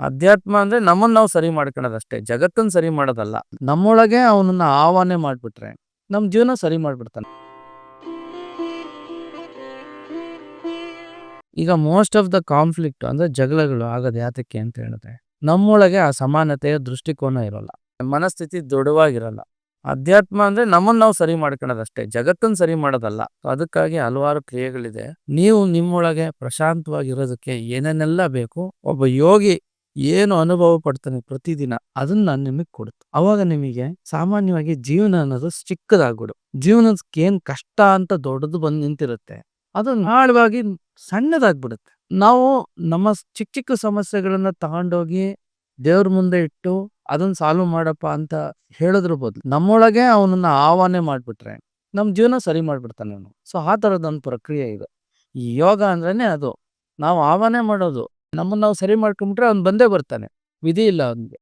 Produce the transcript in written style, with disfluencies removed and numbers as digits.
ಅಧ್ಯಾತ್ಮ ಅಂದ್ರೆ ನಮ್ಮನ್ನ ನಾವು ಸರಿ ಮಾಡ್ಕೊಳ್ಳೋದಷ್ಟೇ, ಜಗತ್ತನ್ನ ಸರಿ ಮಾಡೋದಲ್ಲ. ನಮ್ಮೊಳಗೆ ಅವನನ್ನ ಆವಾಹನೆ ಮಾಡ್ಬಿಟ್ರೆ ನಮ್ ಜೀವನ ಸರಿ ಮಾಡ್ಬಿಡ್ತಾನೆ. ಈಗ ಮೋಸ್ಟ್ ಆಫ್ ದ ಕಾನ್ಫ್ಲಿಕ್ಟ್ ಅಂದ್ರೆ ಜಗಳಗಳು ಆಗೋದು ಯಾತಕ್ಕೆ ಅಂತ ಹೇಳಿದ್ರೆ ನಮ್ಮೊಳಗೆ ಆ ಸಮಾನತೆಯ ದೃಷ್ಟಿಕೋನ ಇರೋಲ್ಲ, ಮನಸ್ಥಿತಿ ದೃಢವಾಗಿರಲ್ಲ. ಅಧ್ಯಾತ್ಮ ಅಂದ್ರೆ ನಮ್ಮನ್ನ ನಾವು ಸರಿ ಮಾಡ್ಕೊಳ್ಳೋದಷ್ಟೇ, ಜಗತ್ತನ್ನ ಸರಿ ಮಾಡೋದಲ್ಲ. ಅದಕ್ಕಾಗಿ ಹಲವಾರು ಕ್ರಿಯೆಗಳಿದೆ. ನೀವು ನಿಮ್ಮೊಳಗೆ ಪ್ರಶಾಂತವಾಗಿರೋದಕ್ಕೆ ಏನೇನೆಲ್ಲ ಬೇಕು, ಒಬ್ಬ ಯೋಗಿ ಏನು ಅನುಭವ ಪಡ್ತಾನೆ ಪ್ರತಿದಿನ ಅದನ್ನ ನಿಮಗೆ ಕೊಡುತ್ತೆ. ಅವಾಗ ನಿಮಗೆ ಸಾಮಾನ್ಯವಾಗಿ ಜೀವನ ಅನ್ನೋದು ಚಿಕ್ಕದಾಗ್ಬಿಡು. ಜೀವನಕ್ಕೆ ಏನ್ ಕಷ್ಟ ಅಂತ ದೊಡ್ಡದು ಬಂದು ನಿಂತಿರುತ್ತೆ, ಅದು ಆಳವಾಗಿ ಸಣ್ಣದಾಗ್ಬಿಡುತ್ತೆ. ನಾವು ನಮ್ಮ ಚಿಕ್ಕ ಚಿಕ್ಕ ಸಮಸ್ಯೆಗಳನ್ನ ತಗೊಂಡೋಗಿ ದೇವ್ರ ಮುಂದೆ ಇಟ್ಟು ಅದನ್ನ ಸಾಲ್ವ್ ಮಾಡಪ್ಪ ಅಂತ ಹೇಳೋದ್ರ ಬದಲು ನಮ್ಮೊಳಗೆ ಅವನನ್ನ ಆವಾಹನೆ ಮಾಡ್ಬಿಟ್ರೆ ನಮ್ ಜೀವನ ಸರಿ ಮಾಡ್ಬಿಡ್ತಾನೆ ಅವನು. ಸೊ ಆ ತರದೊಂದು ಪ್ರಕ್ರಿಯೆ ಇದೆ ಈ ಯೋಗ ಅಂದ್ರೇನೆ. ಅದು ನಾವು ಆವಾಹನೆ ಮಾಡೋದು, ನಮ್ಮನ್ನ ನಾವು ಸರಿ ಮಾಡ್ಕೊಂಡ್ಬಿಟ್ರೆ ಅವ್ನು ಬಂದೇ ಬರ್ತಾನೆ, ವಿಧಿ ಇಲ್ಲ ಅವನಿಗೆ.